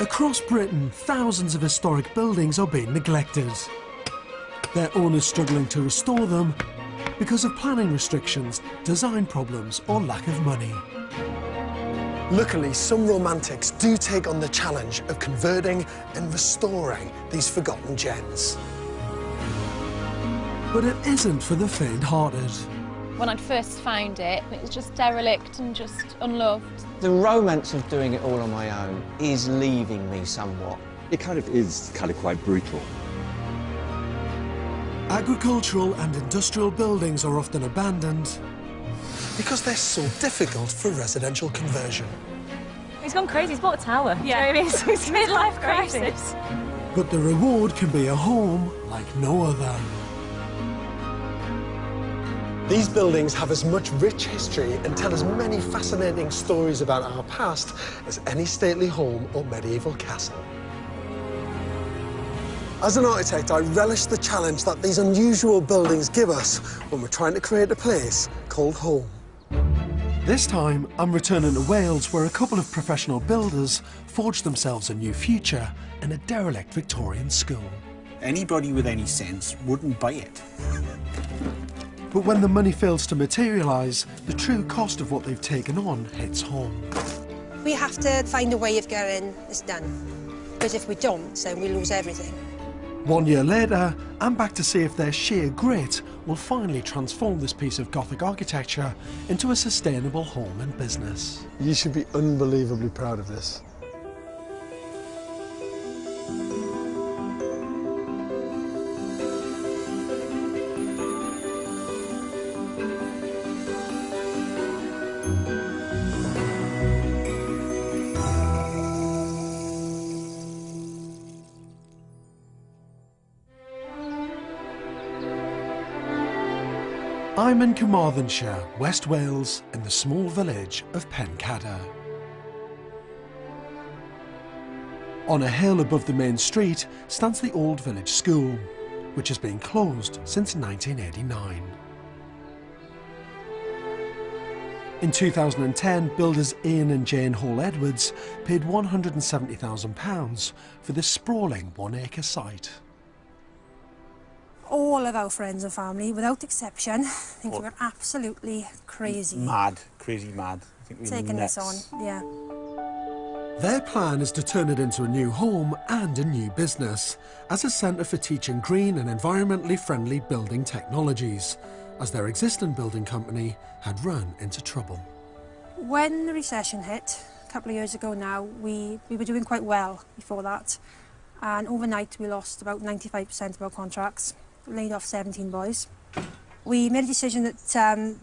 Across Britain, thousands of historic buildings are being neglected. Their owners struggling to restore them because of planning restrictions, design problems or lack of money. Luckily, some romantics do take on the challenge of converting and restoring these forgotten gems. But it isn't for the faint-hearted. When I'd first found it, it was just derelict and just unloved. The romance of doing it all on my own is leaving me somewhat. It is quite brutal. Agricultural and industrial buildings are often abandoned because they're so difficult for residential conversion. He's gone crazy, he's bought a tower. Yeah, it's midlife crisis. But the reward can be a home like no other. These buildings have as much rich history and tell as many fascinating stories about our past as any stately home or medieval castle. As an architect, I relish the challenge that these unusual buildings give us when we're trying to create a place called home. This time, I'm returning to Wales, where a couple of professional builders forged themselves a new future in a derelict Victorian school. Anybody with any sense wouldn't buy it. But when the money fails to materialise, the true cost of what they've taken on hits home. We have to find a way of getting this done, because if we don't, then we lose everything. 1 year later, I'm back to see if their sheer grit will finally transform this piece of Gothic architecture into a sustainable home and business. You should be unbelievably proud of this. I'm in Carmarthenshire, West Wales, in the small village of Pencadder. On a hill above the main street stands the old village school, which has been closed since 1989. In 2010, builders Ian and Jane Hall Edwards paid £170,000 for this sprawling 1 acre site. All of our friends and family, without exception, think we're absolutely crazy. Mad, crazy mad. I think we're taking nuts. this on, yeah. Their plan is to turn it into a new home and a new business, as a centre for teaching green and environmentally friendly building technologies, as their existing building company had run into trouble. When the recession hit, a couple of years ago now, we were doing quite well before that. And overnight we lost about 95% of our contracts, laid off 17 boys. We made a decision that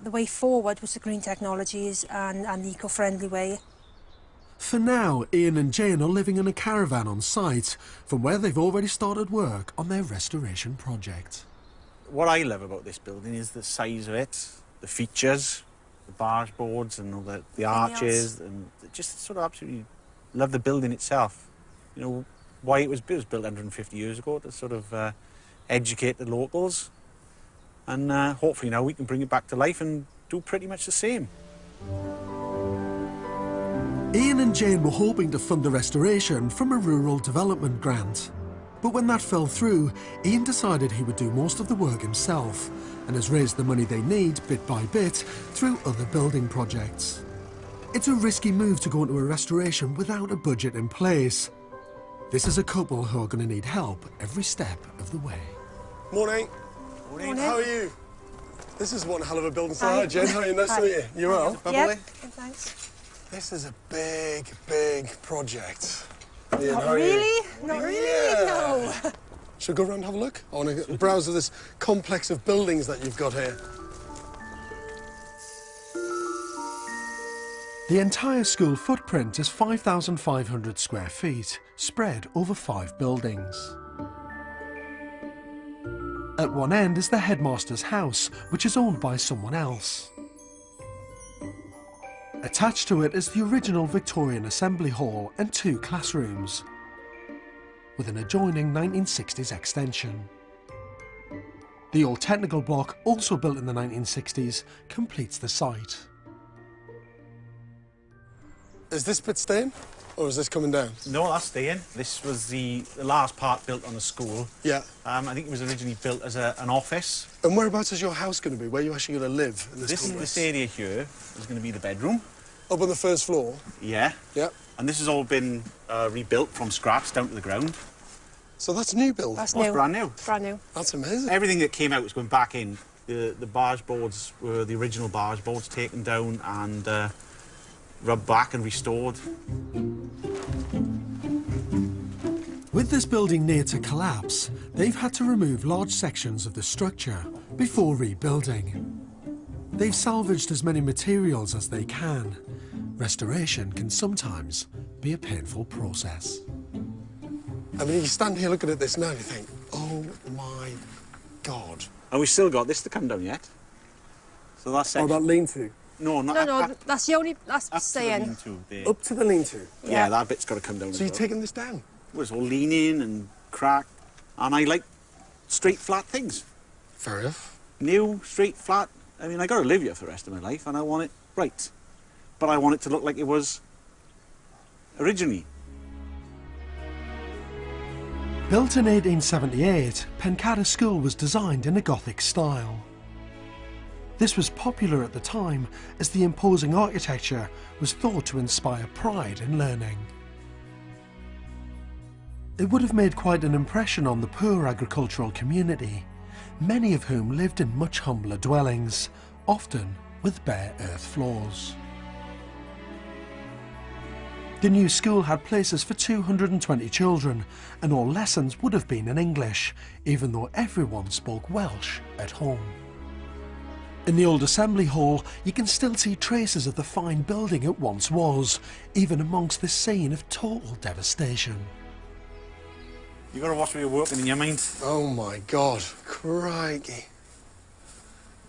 the way forward was the green technologies and the eco-friendly way. For now, Ian and Jane are living in a caravan on site, from where they've already started work on their restoration project. What I love about this building is the size of it, the features, the barge boards and all the arches, and just sort of absolutely love the building itself. You know, why it was built 150 years ago to sort of educate the locals, and hopefully now we can bring it back to life and do pretty much the same. Ian and Jane were hoping to fund the restoration from a rural development grant. But when that fell through, Ian decided he would do most of the work himself, and has raised the money they need bit by bit through other building projects. It's a risky move to go into a restoration without a budget in place. This is a couple who are going to need help every step of the way. Morning. Morning. How are you? This is one hell of a building. Hi, Jen. How are you? Nice to meet you. You well? Yep. Thanks. This is a big, big project. Ian, Not really? Not really? Yeah. No. Should we go around and have a look? I want to browse this complex of buildings that you've got here. The entire school footprint is 5,500 square feet, spread over 5 buildings. At one end is the headmaster's house, which is owned by someone else. Attached to it is the original Victorian Assembly Hall and 2 classrooms, with an adjoining 1960s extension. The old technical block, also built in the 1960s, completes the site. Is this bit staying? Or is this coming down? No, that's staying. This was the last part built on the school. Yeah. I think it was originally built as an office. And whereabouts is your house going to be? Where are you actually going to live in this complex? This area here is going to be the bedroom. Up on the first floor? Yeah. Yeah. And this has all been rebuilt from scratch down to the ground. So that's new build? That's It's new. brand new. Brand new. That's amazing. Everything that came out was going back in. The barge boards were the original barge boards taken down and rubbed back and restored. With this building near to collapse, they've had to remove large sections of the structure before rebuilding. They've salvaged as many materials as they can. Restoration can sometimes be a painful process. I mean, you stand here looking at this now and you think, oh my God. And we've still got this to come down yet. So that's Oh, that lean-to? No, not No, that's the only... That's up staying. to the lean-to there. Up to the lean-to? Yeah, that bit's got to come down. So you're taking this down? It was all leaning and cracked. And I like straight, flat things. Fair enough. New, straight, flat. I mean, I got to live here for the rest of my life and I want it right. But I want it to look like it was originally. Built in 1878, Pencarra School was designed in a Gothic style. This was popular at the time as the imposing architecture was thought to inspire pride in learning. It would have made quite an impression on the poor agricultural community, many of whom lived in much humbler dwellings, often with bare earth floors. The new school had places for 220 children, and all lessons would have been in English, even though everyone spoke Welsh at home. In the old assembly hall, you can still see traces of the fine building it once was, even amongst this scene of total devastation. You got to watch where you're working in your mind. Oh my God, crikey.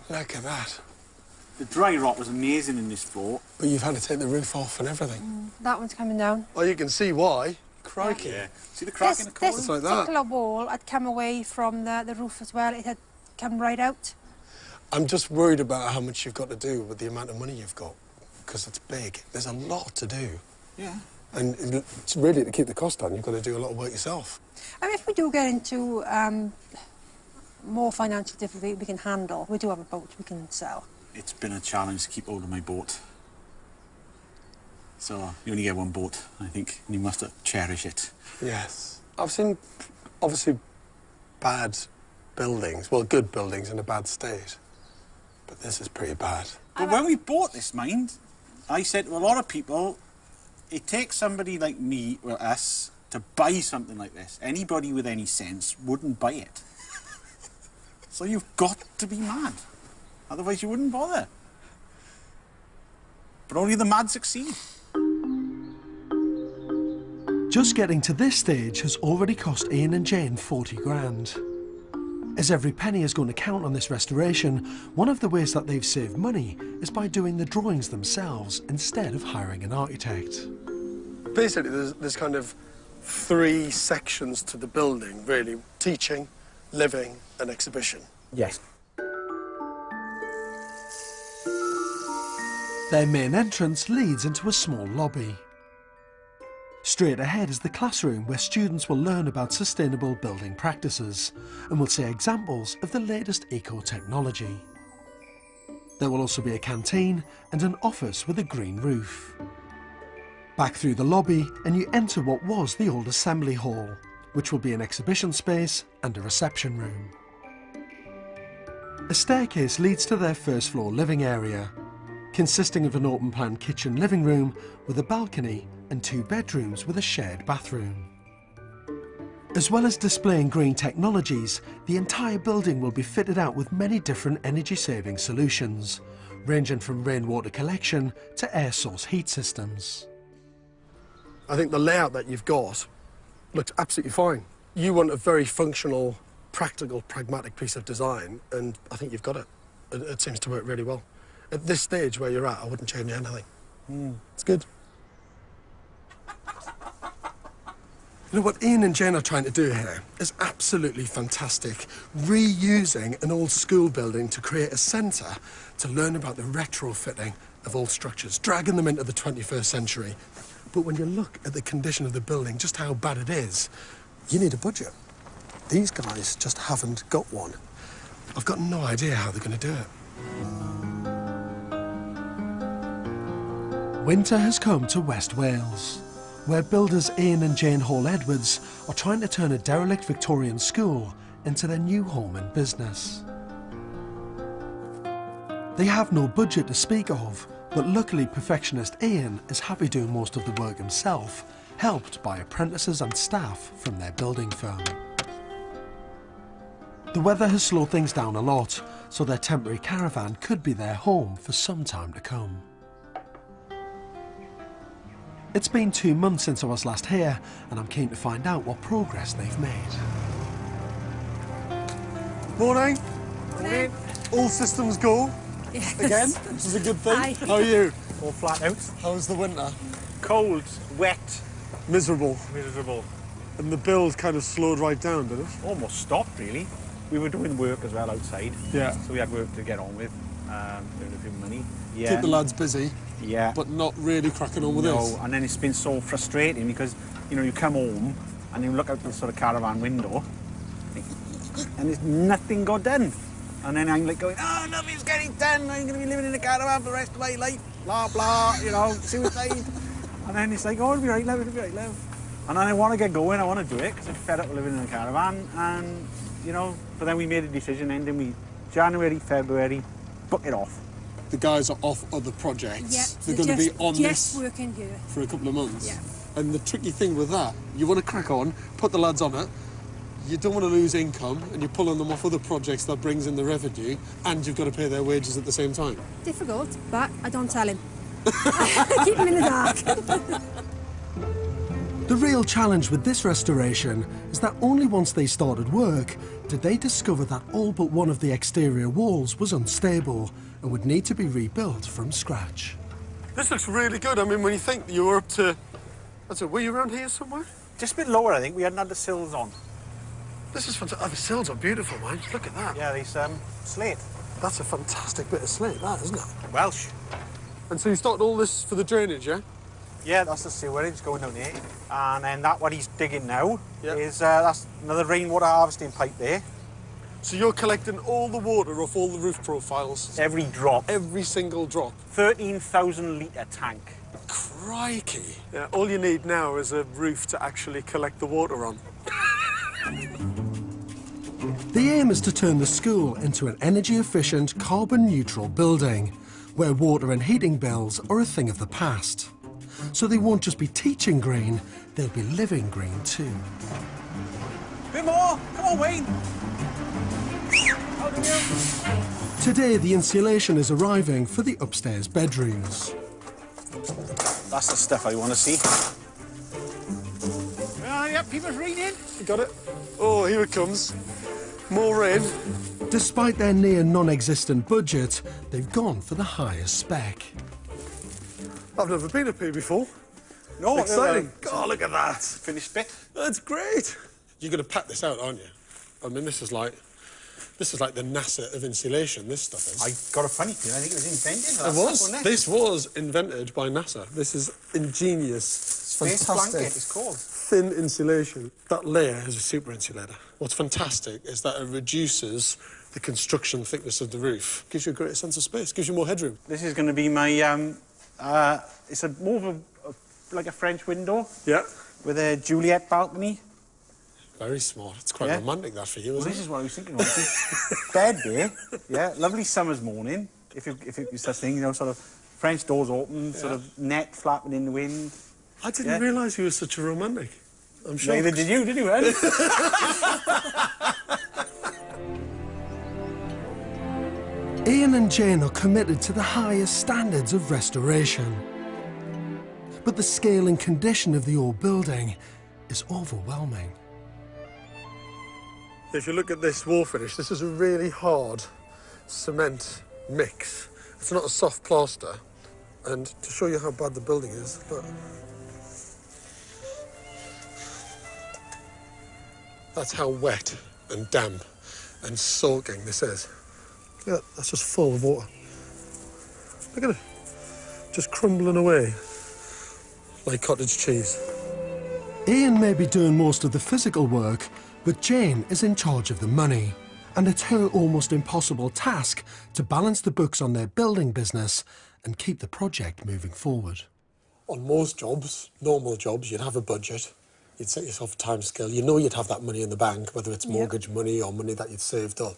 Look at that. The dry rot was amazing in this floor. But you've had to take the roof off and everything. That one's coming down. Oh, you can see why. Crikey. Yeah. See the crack in the corner? This like that. particular wall had come away from the roof as well. It had come right out. I'm just worried about how much you've got to do with the amount of money you've got, because it's big. There's a lot to do. Yeah. And it's really, to keep the cost down, you've got to do a lot of work yourself. I mean, if we do get into more financial difficulty we can handle, we do have a boat we can sell. It's been a challenge to keep hold of my boat. So you only get one boat, I think, and you must cherish it. Yes. I've seen, obviously, bad buildings, well, good buildings in a bad state. But this is pretty bad. But when we bought this, mind, I said to a lot of people, it takes somebody like me, or us, to buy something like this. Anybody with any sense wouldn't buy it. So you've got to be mad. Otherwise you wouldn't bother. But only the mad succeed. Just getting to this stage has already cost Ian and Jane 40 grand. As every penny is going to count on this restoration, one of the ways that they've saved money is by doing the drawings themselves instead of hiring an architect. Basically, there's kind of 3 sections to the building, really. Teaching, living, and exhibition. Yes. Their main entrance leads into a small lobby. Straight ahead is the classroom where students will learn about sustainable building practices and will see examples of the latest eco-technology. There will also be a canteen and an office with a green roof. Back through the lobby and you enter what was the old assembly hall, which will be an exhibition space and a reception room. A staircase leads to their first floor living area, consisting of an open-plan kitchen living room with a balcony and 2 bedrooms with a shared bathroom. As well as displaying green technologies, the entire building will be fitted out with many different energy-saving solutions, ranging from rainwater collection to air source heat systems. I think the layout that you've got looks absolutely fine. You want a very functional, practical, pragmatic piece of design, and I think you've got it. It seems to work really well. At this stage where you're at, I wouldn't change anything. It's good. You know, what Ian and Jane are trying to do here is absolutely fantastic. Reusing an old school building to create a centre to learn about the retrofitting of old structures, dragging them into the 21st century, But when you look at the condition of the building, just how bad it is, you need a budget. These guys just haven't got one. I've got no idea how they're going to do it. Winter has come to West Wales, where builders Ian and Jane Hall-Edwards are trying to turn a derelict Victorian school into their new home and business. They have no budget to speak of, but luckily perfectionist Ian is happy doing most of the work himself, helped by apprentices and staff from their building firm. The weather has slowed things down a lot, so their temporary caravan could be their home for some time to come. It's been 2 months since I was last here, and I'm keen to find out what progress they've made. Morning. Morning. All systems go. Yes. Again, which is a good thing. Hi. How are you? All flat out. How's the winter? Cold, wet, Miserable. miserable. And the build kind of slowed right down, did it? Almost stopped, really. We were doing work as well outside. Yeah. So we had work to get on with, earn a few money. Yeah. Keep the lads busy, Yeah. but not really cracking on with this. No, and then it's been so frustrating because, you know, you come home and you look out the sort of caravan window and there's nothing got done. And then I'm like going, oh, nothing's getting done. I'm going to be living in a caravan for the rest of my life. Blah, blah, you know, suicide. And then it's like, oh, it'll be right, love, it'll be right, love. And then I want to get going, I want to do it because I'm fed up with living in a caravan. And, you know, but then we made a decision, and then we, January, February, book it off. The guys are off other projects. Yep, They're going to be on just this working here. for a couple of months. Yeah. And the tricky thing with that, you want to crack on, put the lads on it, you don't want to lose income, and you're pulling them off other projects that brings in the revenue, and you've got to pay their wages at the same time. Difficult, but I don't tell him. Keep him in the dark. The real challenge with this restoration is that only once they started work did they discover that all but one of the exterior walls was unstable and would need to be rebuilt from scratch. This looks really good. I mean, when you think you were up to... were you around here somewhere? Just a bit lower, I think. We hadn't had the sills on. This is fantastic. Oh, the sills are beautiful, man. Look at that. Yeah, these slate. That's a fantastic bit of slate, that, isn't it? Welsh. And so you started all this for the drainage, yeah? Yeah, that's the sewerage going down here. And then that what he's digging now Yep. is that's another rainwater harvesting pipe there. So you're collecting all the water off all the roof profiles? Every drop. Every single drop? 13,000 litre tank. Crikey. Yeah, all you need now is a roof to actually collect the water on. The aim is to turn the school into an energy-efficient, carbon-neutral building, where water and heating bills are a thing of the past. So they won't just be teaching green, they'll be living green too. A bit more! Come on, Wayne! How do you? Today, the insulation is arriving for the upstairs bedrooms. That's the stuff I want to see. Yeah, people's reading. You got it? Oh, here it comes. More rain. Despite their near non-existent budget, they've gone for the highest spec. I've never been up here before. No, Exciting. God, look at that. Finished bit. That's great. You're going to pack this out, aren't you? I mean, this is like the NASA of insulation, this stuff is. I got a funny feeling. I think it was invented. It was. This was invented by NASA. This is ingenious. It's Space fantastic. blanket, it's called. Thin insulation. That layer is a super insulator. What's fantastic is that it reduces the construction thickness of the roof. Gives you a greater sense of space, gives you more headroom. This is going to be my, it's more of like a French window. Yeah. With a Juliet balcony. Very smart. It's quite romantic, that, for you, Well, isn't this it? is what I was thinking of. Bed there, yeah, lovely summer's morning, if it was such thing, you know, sort of French doors open, sort of net flapping in the wind. I didn't realise you were such a romantic. I'm sure. Neither did you, Ed? Ian and Jane are committed to the highest standards of restoration. But the scale and condition of the old building is overwhelming. If you look at this wall finish, this is a really hard cement mix. It's not a soft plaster. And to show you how bad the building is, look. That's how wet and damp and soaking this is. Look at that, that's just full of water. Look at it, just crumbling away. like cottage cheese. Ian may be doing most of the physical work, but Jane is in charge of the money. And it's her almost impossible task to balance the books on their building business and keep the project moving forward. On most jobs, normal jobs, you'd have a budget. You'd set yourself a time scale. You know you'd have that money in the bank, whether it's mortgage money or money that you'd saved up,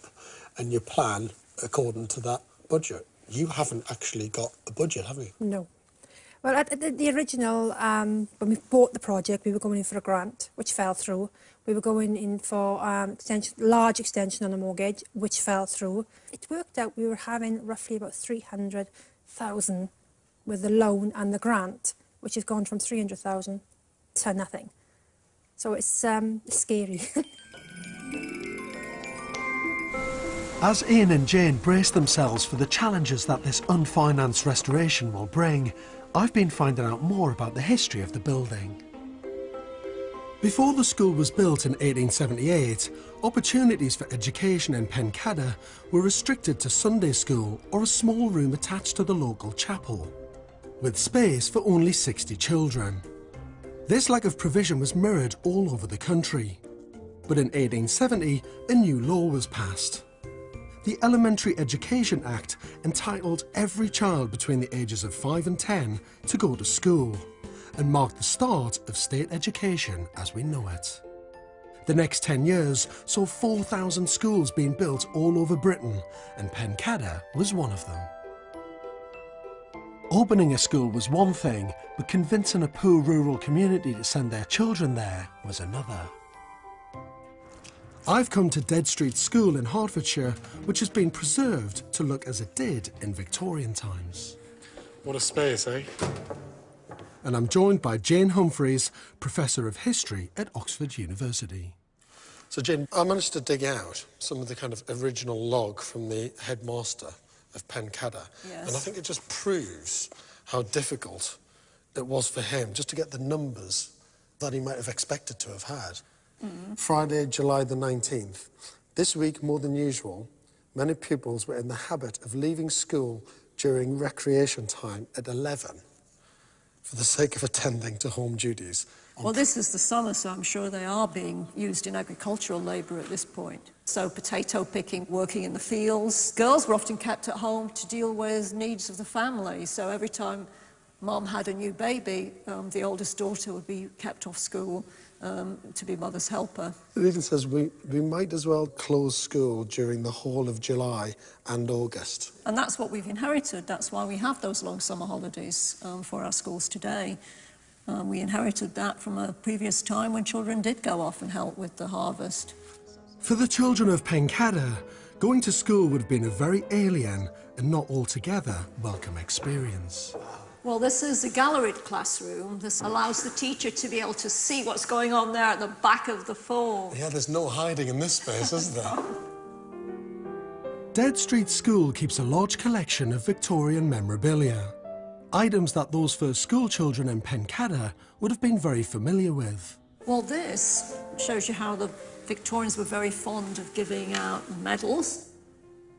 and you plan according to that budget. You haven't actually got a budget, have you? No. Well, at the original, when we bought the project, we were going in for a grant, which fell through. We were going in for large extension on a mortgage, which fell through. It worked out we were having roughly about 300,000 with the loan and the grant, which has gone from 300,000 to nothing. So it's scary. As Ian and Jane brace themselves for the challenges that this unfinanced restoration will bring, I've been finding out more about the history of the building. Before the school was built in 1878, opportunities for education in Pencader were restricted to Sunday school or a small room attached to the local chapel, with space for only 60 children. This lack of provision was mirrored all over the country. But in 1870, a new law was passed. The Elementary Education Act entitled every child between the ages of 5 and 10 to go to school, and marked the start of state education as we know it. The next 10 years saw 4,000 schools being built all over Britain, and Pencader was one of them. Opening a school was one thing, but convincing a poor rural community to send their children there was another. I've come to Dead Street School in Hertfordshire, which has been preserved to look as it did in Victorian times. What a space, eh? And I'm joined by Jane Humphreys, Professor of History at Oxford University. So, Jane, I managed to dig out some of the kind of original log from the headmaster of Pencader. Yes. And I think it just proves how difficult it was for him just to get the numbers that he might have expected to have had. Friday, July the 19th. This week, more than usual, many pupils were in the habit of leaving school during recreation time at 11 for the sake of attending to home duties. Well, this is the summer, so I'm sure they are being used in agricultural labour at this point. So potato picking, working in the fields. Girls were often kept at home to deal with needs of the family. So every time Mum had a new baby, the oldest daughter would be kept off school to be mother's helper. It even says we might as well close school during the whole of July and August. And that's what we've inherited. That's why we have those long summer holidays for our schools today. We inherited that from a previous time when children did go off and help with the harvest. For the children of Pencader, going to school would have been a very alien and not altogether welcome experience. Well, this is a galleried classroom. This allows the teacher to be able to see what's going on there at the back of the form. Yeah, there's no hiding in this space, is there? Dead Street School keeps a large collection of Victorian memorabilia, items that those first school children in Pencader would have been very familiar with. Well, this shows you how the Victorians were very fond of giving out medals,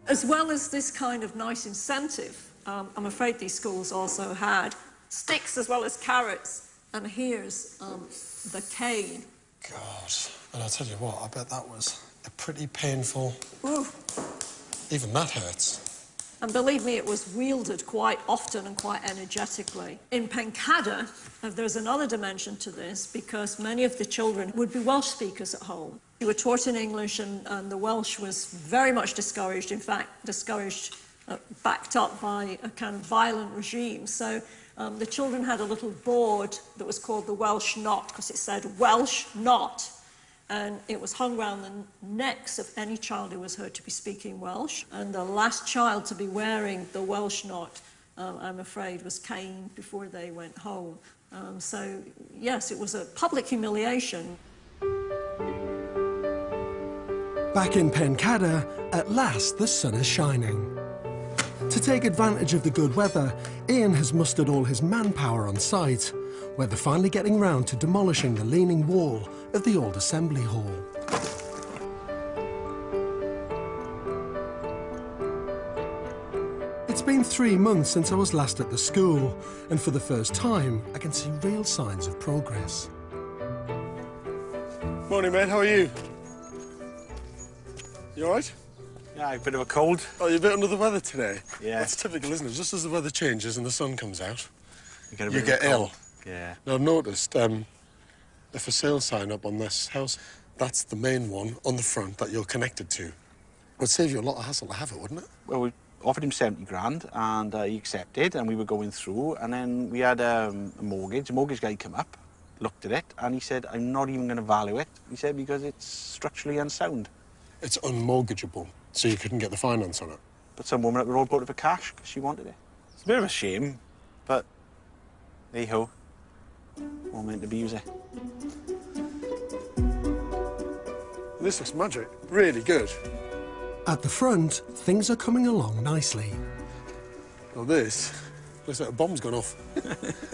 as well as this kind of nice incentive. I'm afraid these schools also had sticks as well as carrots, and here's the cane. God, and I'll tell you what, I bet that was a pretty painful... Ooh. Even that hurts. And believe me, it was wielded quite often and quite energetically. In Pencader, there's another dimension to this, because many of the children would be Welsh speakers at home. They were taught in English, and the Welsh was very much discouraged, in fact, discouraged, backed up by a kind of violent regime. So the children had a little board that was called the Welsh Knot, because it said Welsh Knot. And it was hung around the necks of any child who was heard to be speaking Welsh. And the last child to be wearing the Welsh Knot, I'm afraid, was caned before they went home. So, yes, it was a public humiliation. Back in Pencader, at last the sun is shining. To take advantage of the good weather, Ian has mustered all his manpower on site, where they're finally getting round to demolishing the leaning wall of the old assembly hall. It's It's been 3 months since I was last at the school, and for the first time, I can see real signs of progress. Morning, mate. How are you? You all right? Yeah, a bit of a cold. Oh, you're a bit under the weather today? Yeah. That's typical, isn't it? Just as the weather changes and the sun comes out, You you get ill. Yeah. Now, I've noticed the for sale sign up on this house, that's the main one on the front that you're connected to. It would save you a lot of hassle to have it, wouldn't it? Well, we offered him 70 grand, and he accepted, and we were going through, and then we had a mortgage. A mortgage guy come up, looked at it, and he said, I'm not even going to value it. He said, because it's structurally unsound. It's unmortgageable, so you couldn't get the finance on it. But some woman at the road bought it for cash because she wanted it. It's a bit of a shame, but hey-ho. All meant to be, was it? This looks magic. Really good. At the front, things are coming along nicely. Well, this looks like a bomb's gone off.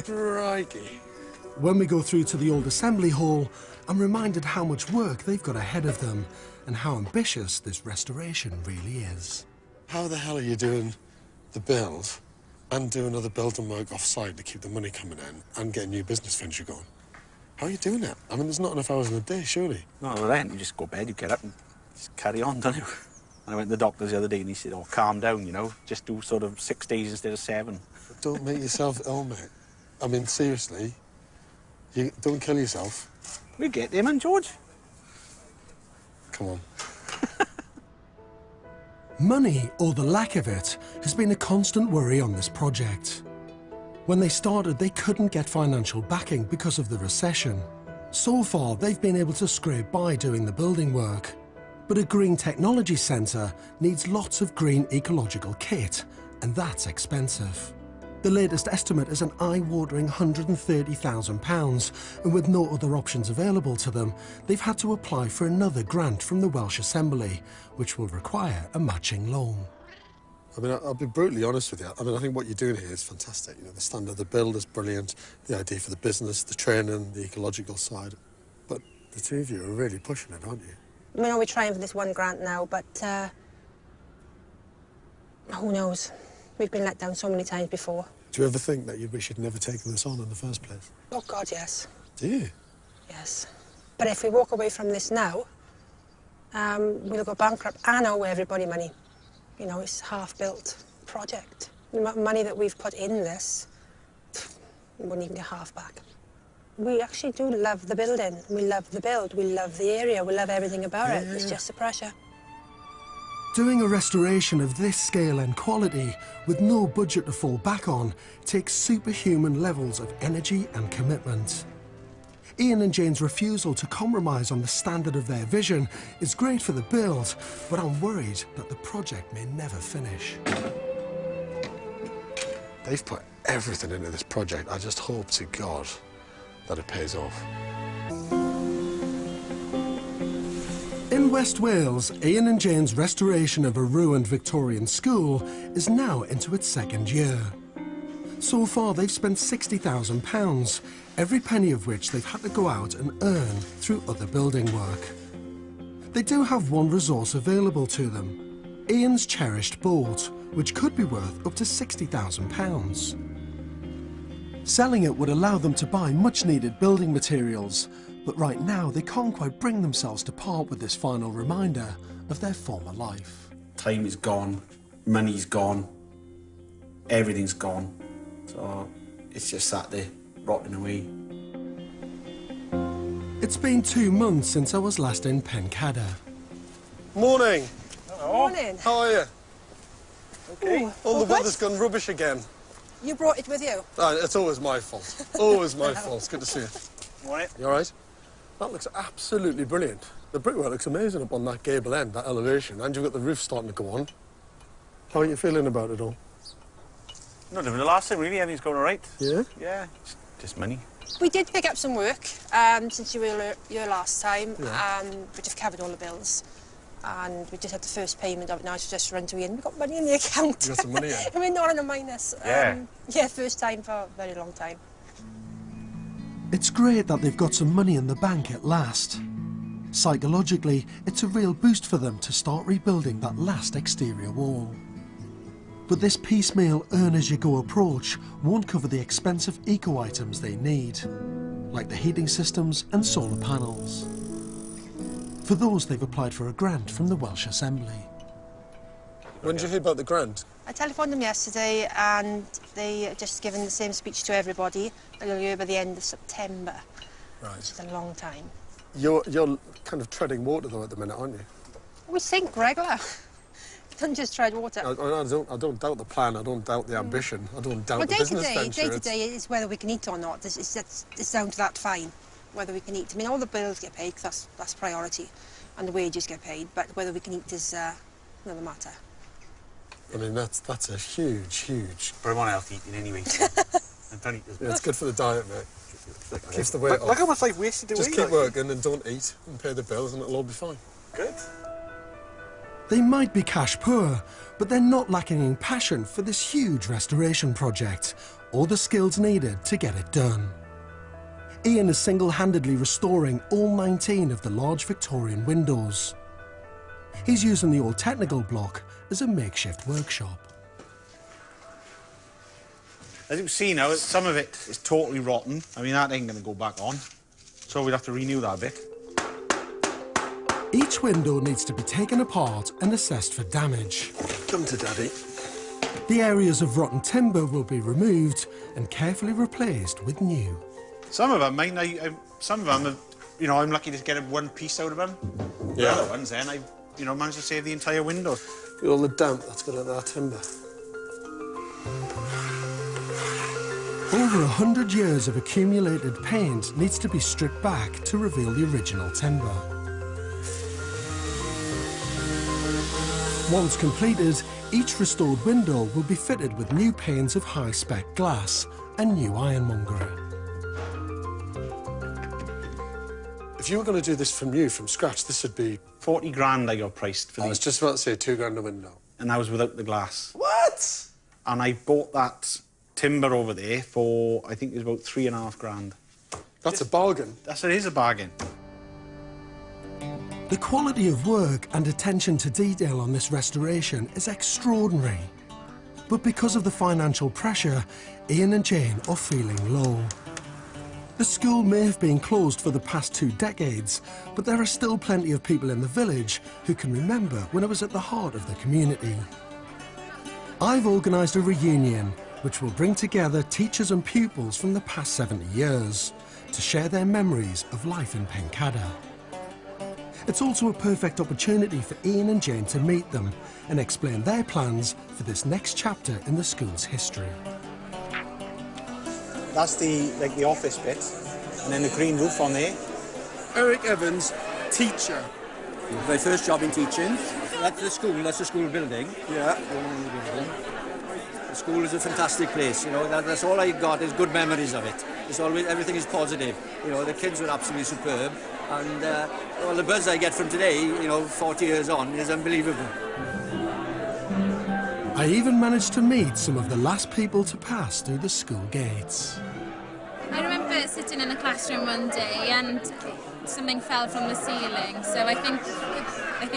Crikey. When we go through to the old assembly hall, I'm reminded how much work they've got ahead of them and how ambitious this restoration really is. How the hell are you doing the build and doing other building work off-site to keep the money coming in and get a new business venture going? How are you doing that? I mean, there's not enough hours in a day, surely. No, well, then you just go to bed, you get up and just carry on, don't you? And I went to the doctors the other day and he said, oh, calm down, you know, just do sort of 6 days instead of 7. But don't make yourself ill, mate. I mean, seriously, you don't kill yourself. We'll get there, man, George. Come on. Money, or the lack of it, has been a constant worry on this project. When they started, they couldn't get financial backing because of the recession. So far, they've been able to scrape by doing the building work. But a green technology centre needs lots of green ecological kit, and that's expensive. The latest estimate is an eye-watering £130,000, and with no other options available to them, they've had to apply for another grant from the Welsh Assembly, which will require a matching loan. I mean, I'll be brutally honest with you. I mean, I think what you're doing here is fantastic. You know, the standard of the build is brilliant, the idea for the business, the training, the ecological side. But the two of you are really pushing it, aren't you? We know we're trying for this one grant now, but who knows? We've been let down so many times before. Do you ever think that you wish you'd never taken this on in the first place? Oh, God, yes. Do you? Yes. But if we walk away from this now, we'll go bankrupt and owe everybody money. You know, it's a half-built project. The money that we've put in this, we wouldn't even get half back. We actually do love the building. We love the build. We love the area. We love everything about it. It's just the pressure. Doing a restoration of this scale and quality with no budget to fall back on takes superhuman levels of energy and commitment. Ian and Jane's refusal to compromise on the standard of their vision is great for the build, but I'm worried that the project may never finish. They've put everything into this project. I just hope to God that it pays off. In West Wales, Ian and Jane's restoration of a ruined Victorian school is now into its second year. So far, they've spent £60,000, every penny of which they've had to go out and earn through other building work. They do have one resource available to them, Ian's cherished boat, which could be worth up to £60,000. Selling it would allow them to buy much-needed building materials, but right now they can't quite bring themselves to part with this final reminder of their former life. Time is gone, money's gone, everything's gone. So it's just sat there, rotting away. It's been 2 months since I was last in Pencadder. Morning. Hello. Morning. How are you? Okay. Ooh, oh, the weather's gone rubbish again. You brought it with you? It's always my fault. Always my fault. It's good to see you. All right. You all right? That looks absolutely brilliant. The brickwork looks amazing up on that gable end, that elevation, and you've got the roof starting to go on. How are you feeling about it all? Not different the last time, really. Everything's going all right. Yeah? Yeah, it's just money. We did pick up some work since you were here last time, which have covered all the bills. And we just had the first payment of it. Now it's just run to Ian. We've got money in the account. You got some money in? I mean, not in a minus. Yeah. Yeah, first time for a very long time. It's great that they've got some money in the bank at last. Psychologically, it's a real boost for them to start rebuilding that last exterior wall. But this piecemeal earn-as-you-go approach won't cover the expensive eco-items they need, like the heating systems and solar panels. For those, they've applied for a grant from the Welsh Assembly. When did you hear about the grant? I telephoned them yesterday and they just given the same speech to everybody. They'll hear by the end of September. Right. It's a long time. You're kind of treading water though at the minute, aren't you? We sink regular. Don't just tread water. I don't doubt the plan. I don't doubt the ambition. I don't doubt the business venture. Day to day is whether we can eat or not. It's down to that fine, whether we can eat. I mean, all the bills get paid, 'cause that's priority, and the wages get paid. But whether we can eat is another matter. I mean, that's a huge. But I'm on healthy eating anyway. And don't eat as much. Yeah, it's good for the diet, mate. Keeps the weight off. Look how much I've wasted away. Just keep working and don't eat and pay the bills and it'll all be fine. Good. They might be cash poor, but they're not lacking in passion for this huge restoration project, or the skills needed to get it done. Ian is single-handedly restoring all 19 of the large Victorian windows. He's using the old technical block as a makeshift workshop. As you can see now, some of it is totally rotten. I mean, that ain't going to go back on. So we'd have to renew that bit. Each window needs to be taken apart and assessed for damage. Come to Daddy. The areas of rotten timber will be removed and carefully replaced with new. Some of them, some of them, you know, I'm lucky to get one piece out of them. Yeah. The other ones, then, managed to save the entire window. Look at all the damp that's got out of that timber. Over 100 years of accumulated paint needs to be stripped back to reveal the original timber. Once completed, each restored window will be fitted with new panes of high-spec glass and new ironmongery. If you were going to do this from scratch, this would be... 40 grand I got priced for I was just about to say 2 grand a window. And that was without the glass. What? And I bought that timber over there for, I think it was about 3.5 grand. That's a bargain. It is a bargain. The quality of work and attention to detail on this restoration is extraordinary. But because of the financial pressure, Ian and Jane are feeling low. The school may have been closed for the past 2 decades, but there are still plenty of people in the village who can remember when it was at the heart of the community. I've organised a reunion which will bring together teachers and pupils from the past 70 years to share their memories of life in Pencadder. It's also a perfect opportunity for Ian and Jane to meet them and explain their plans for this next chapter in the school's history. That's the office bit, and then the green roof on there. Eric Evans, teacher. My first job in teaching. That's the school building. Yeah. The school is a fantastic place, you know, that's all I got is good memories of it. It's always, everything is positive. You know, the kids were absolutely superb, and well, the buzz I get from today, you know, 40 years on, is unbelievable. I even managed to meet some of the last people to pass through the school gates. I remember sitting in a classroom one day and something fell from the ceiling, so I think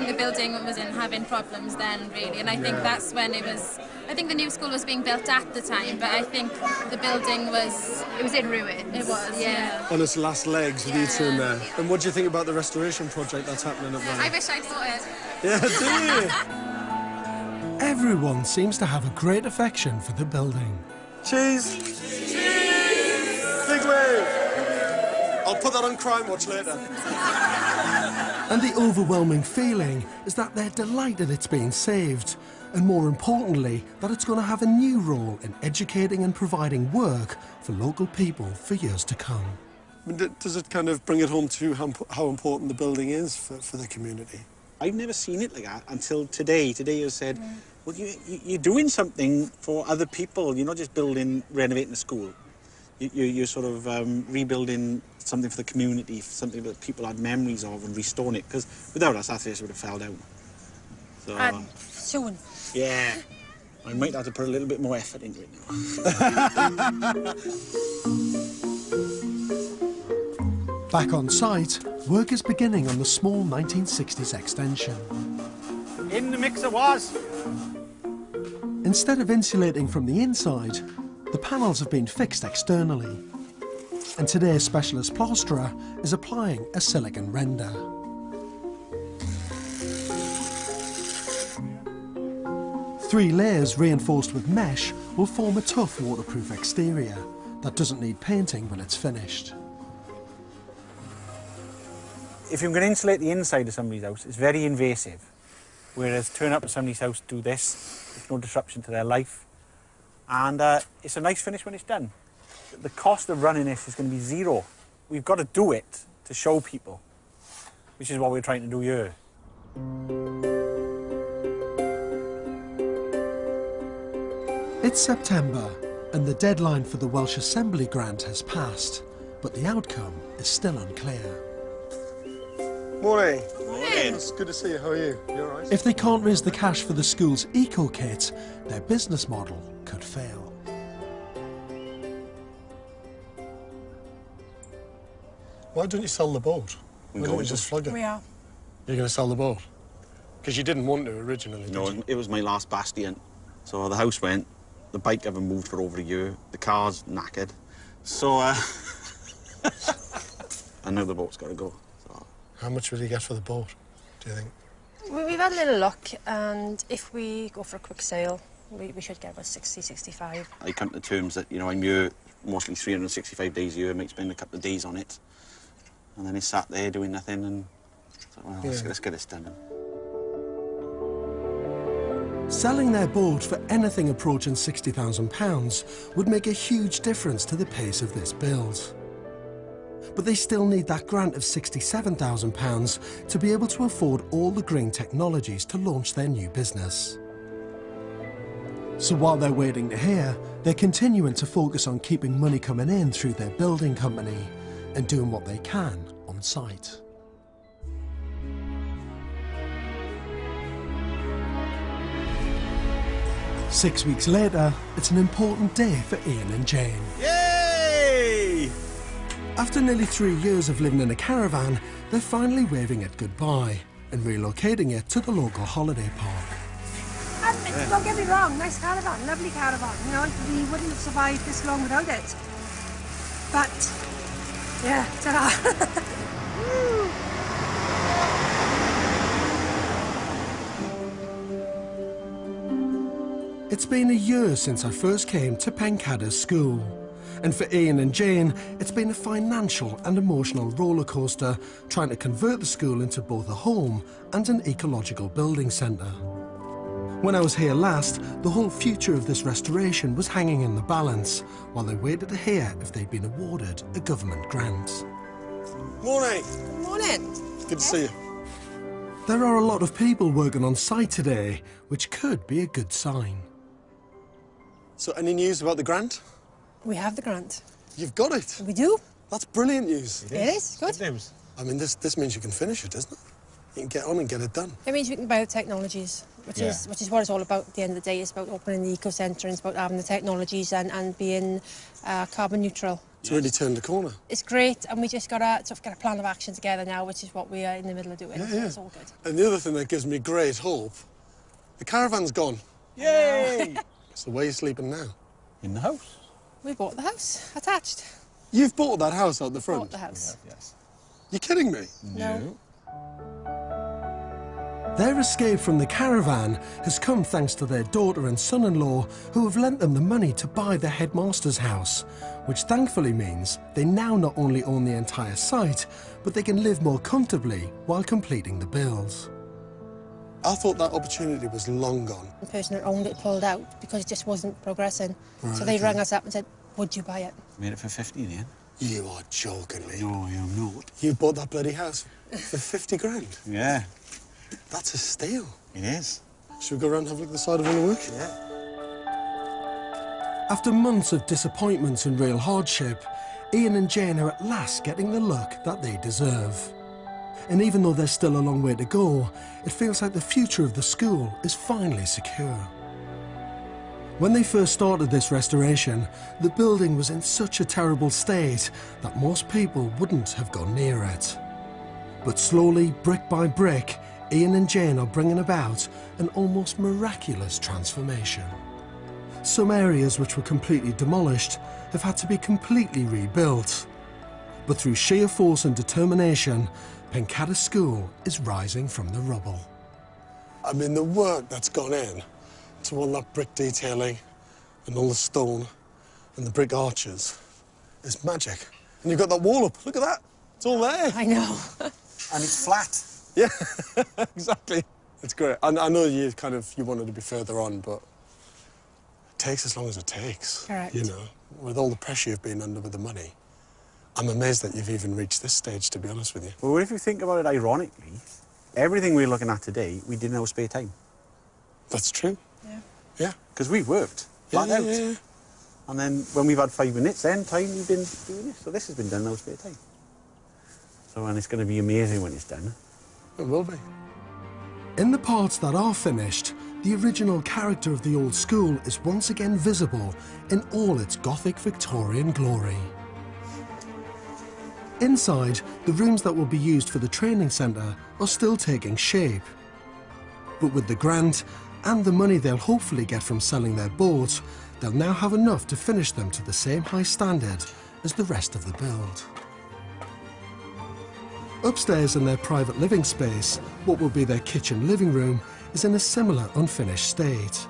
the building was having problems then, really, and I think that's when I think the new school was being built at the time, but I think the building was... It was in ruins. It was, yeah. On its last legs with you two in there. And what do you think about the restoration project that's happening at there? I wish I saw it. Yeah, do you? Everyone seems to have a great affection for the building. Cheese! Cheese! Big wave! I'll put that on Crime Watch later. And the overwhelming feeling is that they're delighted it's been saved, and more importantly, that it's going to have a new role in educating and providing work for local people for years to come. I mean, does it kind of bring it home to how important the building is for the community? I've never seen it like that until today. Today you said, well, you're doing something for other people. You're not just renovating a school. You're sort of rebuilding something for the community, something that people had memories of, and restoring it. Because without us, that place would have fell down. So, And soon. yeah, I might have to put a little bit more effort into it now. Back on site, work is beginning on the small 1960s extension. In the mixer was. Instead of insulating from the inside, the panels have been fixed externally. And today's specialist plasterer is applying a silicon render. Three layers reinforced with mesh will form a tough waterproof exterior that doesn't need painting when it's finished. If you're going to insulate the inside of somebody's house, it's very invasive. Whereas turn up to somebody's house, do this, there's no disruption to their life. And it's a nice finish when it's done. The cost of running this is going to be zero. We've got to do it to show people, which is what we're trying to do here. It's September, and the deadline for the Welsh Assembly grant has passed, but the outcome is still unclear. Morning. Morning. It's good to see you. How are you? You all right? If they can't raise the cash for the school's eco-kit, their business model could fail. Why don't you sell the boat? Why don't you just flog it? We are. You're going to sell the boat? Because you didn't want to originally, did No, you? it was my last bastion. So the house went, the bike haven't moved for over a year, the car's knackered. So, I know the boat's got to go. So. How much will you get for the boat, do you think? We've had a little luck, and if we go for a quick sale, we should get about 60, 65. I come to terms that, you know, I'm here mostly 365 days a year, I might spend a couple of days on it. And then he sat there doing nothing and thought, well, let's get this done. Selling their boat for anything approaching £60,000 would make a huge difference to the pace of this build. But they still need that grant of £67,000 to be able to afford all the green technologies to launch their new business. So while they're waiting to hear, they're continuing to focus on keeping money coming in through their building company and doing what they can on site. Six weeks later, it's an important day for Ian and Jane. Yay! After nearly 3 years of living in a caravan, they're finally waving it goodbye and relocating it to the local holiday park. And don't get me wrong, nice caravan, lovely caravan. You know, we wouldn't have survived this long without it. But, yeah, ta-da. It's been a year since I first came to Pencadder School. And for Ian and Jane, it's been a financial and emotional roller coaster trying to convert the school into both a home and an ecological building centre. When I was here last, the whole future of this restoration was hanging in the balance, while they waited to hear if they'd been awarded a government grant. Morning. Good morning. Good to see you. There are a lot of people working on site today, which could be a good sign. So, any news about the grant? We have the grant. You've got it. We do. That's brilliant news. It is. Good. news. I mean, this means you can finish it, doesn't it? You can get on and get it done. It means we can buy technologies, which is what it's all about at the end of the day. It's about opening the eco-centre, and it's about having the technologies and being carbon neutral. It's really turned the corner. It's great, and we just got to sort of get a plan of action together now, which is what we are in the middle of doing. So it's all good. And the other thing that gives me great hope, the caravan's gone. Yay! So where are you sleeping now? In the house. We bought the house, attached. You've bought that house out the front? Bought the house. Yes. You're kidding me? No. Their escape from the caravan has come thanks to their daughter and son-in-law, who have lent them the money to buy the headmaster's house, which thankfully means they now not only own the entire site, but they can live more comfortably while completing the build. I thought that opportunity was long gone. The person that owned it pulled out because it just wasn't progressing. Right, so they okay. rang us up and said, would you buy it? Made it for 50 in the end. You are joking me. No, I am not. You bought that bloody house for 50 grand? Yeah, That's a steal. it is. Should we go around and have a look at the side of all the work? Yeah. After months of disappointments and real hardship, Ian and Jane are at last getting the luck that they deserve. And even though there's still a long way to go, it feels like the future of the school is finally secure. When they first started this restoration, the building was in such a terrible state that most people wouldn't have gone near it. But slowly, brick by brick, Ian and Jane are bringing about an almost miraculous transformation. some areas which were completely demolished have had to be completely rebuilt. But through sheer force and determination, Pencader School is rising from the rubble. I mean, the work that's gone in to all that brick detailing and all the stone and the brick arches is magic. And you've got that wall up, look at that, it's all there. I know. And it's flat. Yeah, exactly. It's great. I know you wanted to be further on, but it takes as long as it takes. Correct. You know, with all the pressure you've been under with the money. I'm amazed that you've even reached this stage, to be honest with you. Well, if you think about it ironically, everything we're looking at today, we did in our spare time. That's true. Yeah. Yeah. Because we worked flat out. Yeah. And then when we've had 5 minutes, then time we've been doing this. So this has been done in our spare time. So, and it's going to be amazing when it's done. It will be. In the parts that are finished, the original character of the old school is once again visible in all its Gothic Victorian glory. Inside, the rooms that will be used for the training centre are still taking shape. But with the grant and the money they'll hopefully get from selling their boards, they'll now have enough to finish them to the same high standard as the rest of the build. Upstairs in their private living space, what will be their kitchen living room is in a similar unfinished state.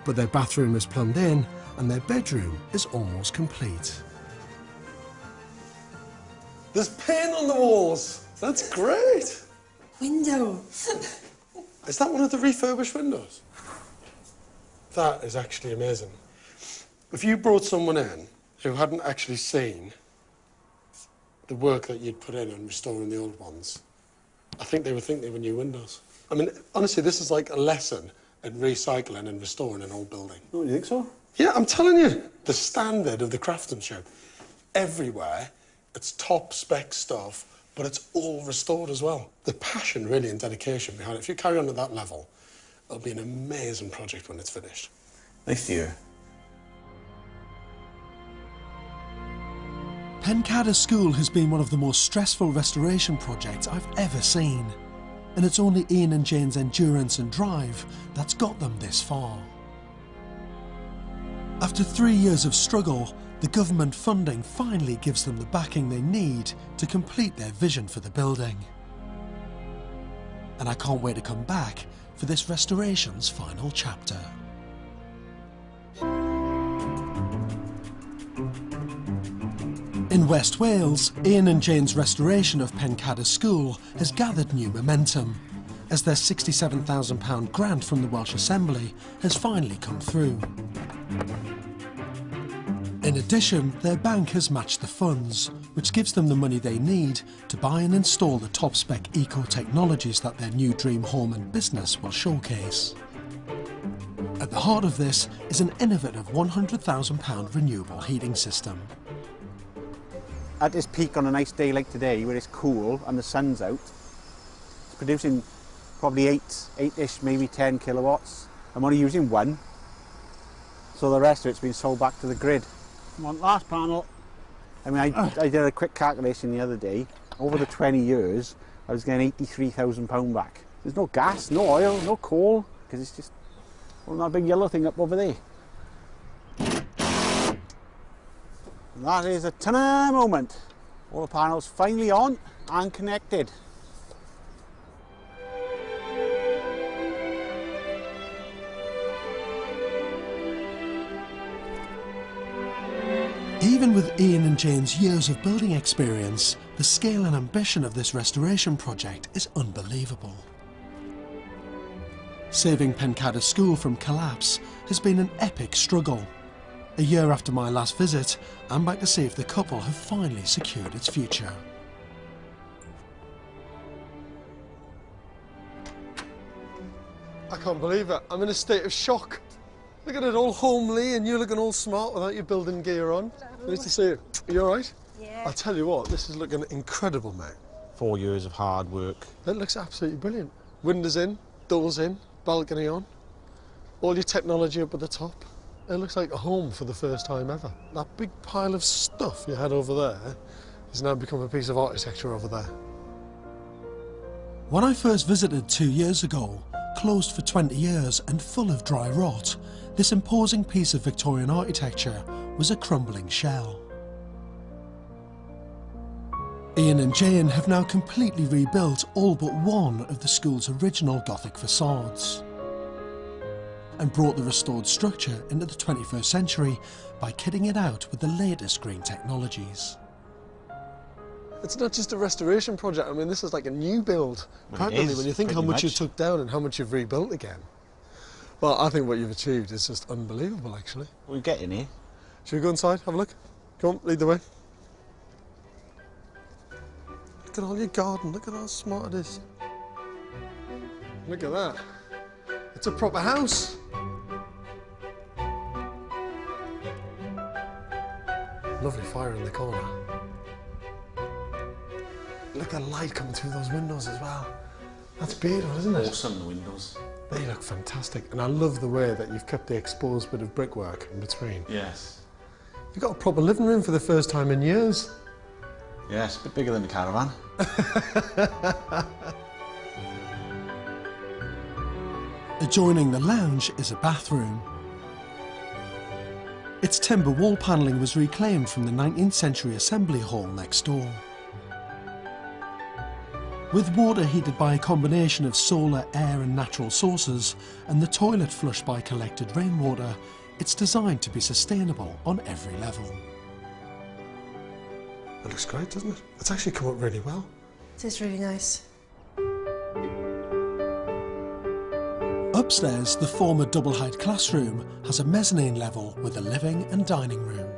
But their bathroom is plumbed in and their bedroom is almost complete. There's paint on the walls. That's great. Window. Is that one of the refurbished windows? That is actually amazing. If you brought someone in who hadn't actually seen the work that you'd put in on restoring the old ones, I think they would think they were new windows. I mean, honestly, this is like a lesson in recycling and restoring an old building. Oh, you think so? Yeah, I'm telling you. The standard of the craftsmanship. Everywhere, it's top spec stuff, but it's all restored as well. The passion, really, and dedication behind it. If you carry on at that level, it'll be an amazing project when it's finished. Next year. Pencader School has been one of the most stressful restoration projects I've ever seen. And it's only Ian and Jane's endurance and drive that's got them this far. After 3 years of struggle, the government funding finally gives them the backing they need to complete their vision for the building. And I can't wait to come back for this restoration's final chapter. In West Wales, Ian and Jane's restoration of Pencader School has gathered new momentum, as their £67,000 grant from the Welsh Assembly has finally come through. In addition, their bank has matched the funds, which gives them the money they need to buy and install the top-spec eco-technologies that their new dream home and business will showcase. At the heart of this is an innovative £100,000 renewable heating system. At this peak on a nice day like today, where it's cool and the sun's out, it's producing probably 8-ish, maybe 10 kilowatts. I'm only using 1, so the rest of it's been sold back to the grid. Come on, last panel. I mean, I did a quick calculation the other day. Over the 20 years, I was getting £83,000 back. There's no gas, no oil, no coal, because it's just well, that big yellow thing up over there. And that is a ta-da moment. All the panels finally on and connected. Even with Ian and Jane's years of building experience, the scale and ambition of this restoration project is unbelievable. Saving Pencader School from collapse has been an epic struggle. A year after my last visit, I'm back to see if the couple have finally secured its future. I can't believe it. I'm in a state of shock. Look at it, all homely, and you're looking all smart without your building gear on. Nice to see you. Are you all right? Yeah. I'll tell you what, this is looking incredible, mate. 4 years of hard work. It looks absolutely brilliant. Windows in, doors in, balcony on, all your technology up at the top. It looks like a home for the first time ever. That big pile of stuff you had over there has now become a piece of architecture over there. When I first visited 2 years ago, closed for 20 years and full of dry rot, this imposing piece of Victorian architecture was a crumbling shell. Ian and Jane have now completely rebuilt all but one of the school's original Gothic facades and brought the restored structure into the 21st century by kitting it out with the latest green technologies. It's not just a restoration project. I mean, this is like a new build, Well, practically, when you think how much you much. took down and how much you've rebuilt again. Well, I think what you've achieved is just unbelievable, actually. We're getting here. Should we go inside, have a look? Come on, lead the way. Look at all your garden, look at how smart it is. Look at that. It's a proper house. Lovely fire in the corner. Look at the light coming through those windows as well. That's beautiful, isn't it? Awesome, the windows. They look fantastic. And I love the way that you've kept the exposed bit of brickwork in between. Yes. You've got a proper living room for the first time in years. Yes, a bit bigger than the caravan. Adjoining the lounge is a bathroom. Its timber wall panelling was reclaimed from the 19th century assembly hall next door. With water heated by a combination of solar, air and natural sources, and the toilet flushed by collected rainwater, it's designed to be sustainable on every level. It looks great, doesn't it? It's actually come up really well. It is really nice. Upstairs, the former double-height classroom has a mezzanine level with a living and dining room.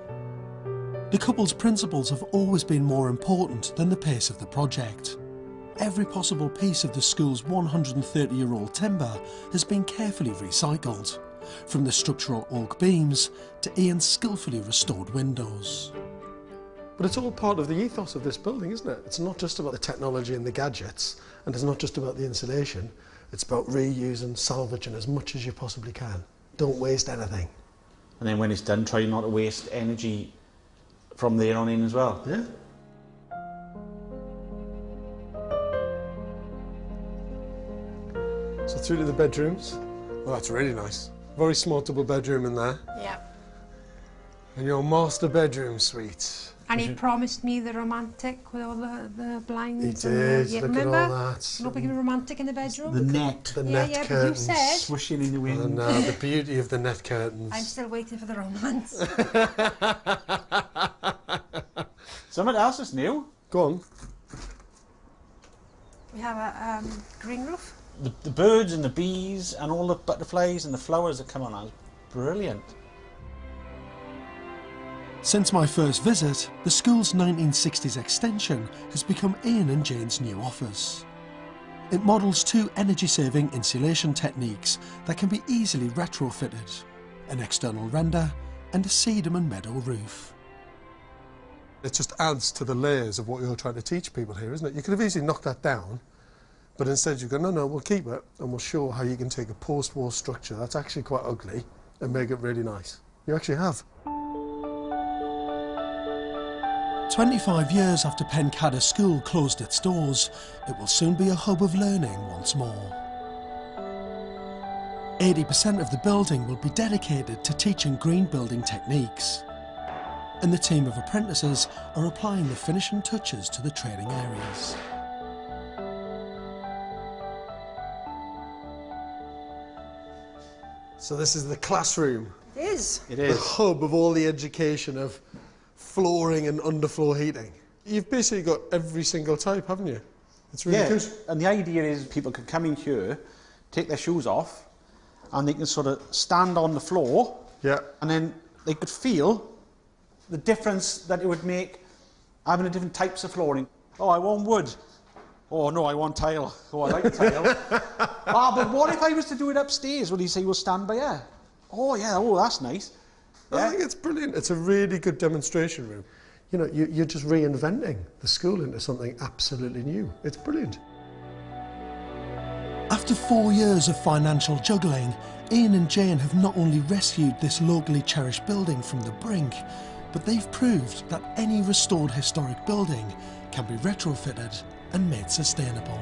The couple's principles have always been more important than the pace of the project. Every possible piece of the school's 130-year-old timber has been carefully recycled, from the structural oak beams to Ian's skillfully restored windows. But it's all part of the ethos of this building, isn't it? It's not just about the technology and the gadgets, and it's not just about the insulation. It's about reusing, salvaging as much as you possibly can. Don't waste anything. And then when it's done, try not to waste energy from there on in as well. Yeah. So through to the bedrooms. Well, that's really nice. Very small double bedroom in there. Yeah. And your master bedroom suite. And he promised me the romantic with all the blinds. He did, Yeah, look remember? at all that. Look like a romantic in the bedroom. The net. The yeah, net yeah, curtains. but you said. Swishing in the wind. And the beauty of the net curtains. I'm still waiting for the romance. Something else is new. Go on. We have a green roof. The birds and the bees and all the butterflies and the flowers that come on are brilliant. Since my first visit, the school's 1960s extension has become Ian and Jane's new office. It models two energy-saving insulation techniques that can be easily retrofitted: an external render and a sedum and meadow roof. It just adds to the layers of what you're trying to teach people here, isn't it? You could have easily knocked that down, but instead you go, no, we'll keep it and we'll show how you can take a post-war structure that's actually quite ugly and make it really nice. You actually have. 25 years after Pencadder School closed its doors, it will soon be a hub of learning once more. 80% of the building will be dedicated to teaching green building techniques, and the team of apprentices are applying the finishing touches to the training areas. So this is the classroom. It is. It The is. hub of all the education of flooring and underfloor heating. You've basically got every single type, haven't you? It's really Yeah, good. and the idea is people can come in here, take their shoes off, and they can sort of stand on the floor, Yeah. and then they could feel the difference that it would make having the different types of flooring. Oh, I want wood. Oh, no, I want tile. Oh, I like tile. But what if I was to do it upstairs? Would he say, well, stand by here? Oh, yeah, oh, that's nice. I think it's brilliant. It's a really good demonstration room. You know, you're just reinventing the school into something absolutely new. It's brilliant. After 4 years of financial juggling, Ian and Jane have not only rescued this locally cherished building from the brink, but they've proved that any restored historic building can be retrofitted and made sustainable.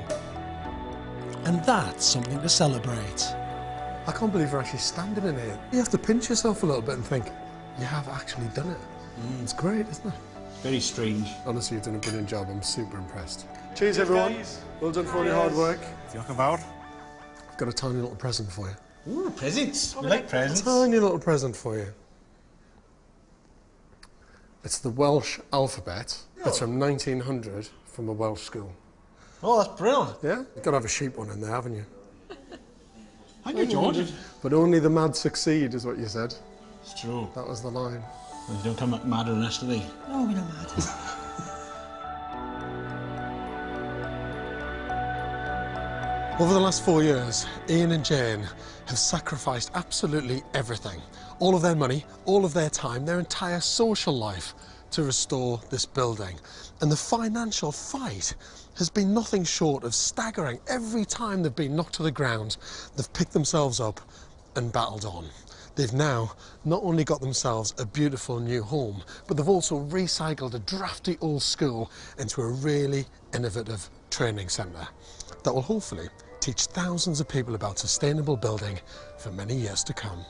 And that's something to celebrate. I can't believe you're actually standing in here. You have to pinch yourself a little bit and think, you have actually done it. It's great, isn't it? Very strange. Honestly, you've done a brilliant job. I'm super impressed. Cheers, everyone. Well done for all your hard work. Diolch yn fawr. I've got a tiny little present for you. Ooh, presents. We like presents. Tiny little present for you. It's the Welsh alphabet. It's from 1900 from a Welsh school. Oh, that's brilliant. Yeah? You've got to have a sheep one in there, haven't you? Thank you, George. But only the mad succeed, is what you said. It's true. That was the line. Well, you don't come madder than us, do they? No, we're not mad. Over the last 4 years, Ian and Jane have sacrificed absolutely everything. All of their money, all of their time, their entire social life to restore this building. And the financial fight has been nothing short of staggering. Every time they've been knocked to the ground, they've picked themselves up and battled on. They've now not only got themselves a beautiful new home, but they've also recycled a drafty old school into a really innovative training centre that will hopefully teach thousands of people about sustainable building for many years to come.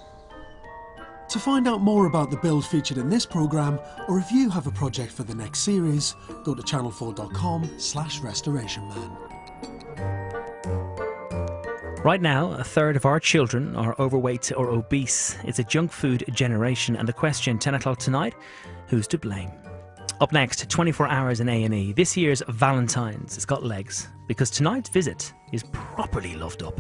To find out more about the build featured in this programme, or if you have a project for the next series, go to channel4.com/restorationman. Right now, a third of our children are overweight or obese. It's a junk food generation, and the question 10 o'clock tonight, who's to blame? Up next, 24 hours in A&E. This year's Valentine's has got legs, because tonight's visit is properly loved up.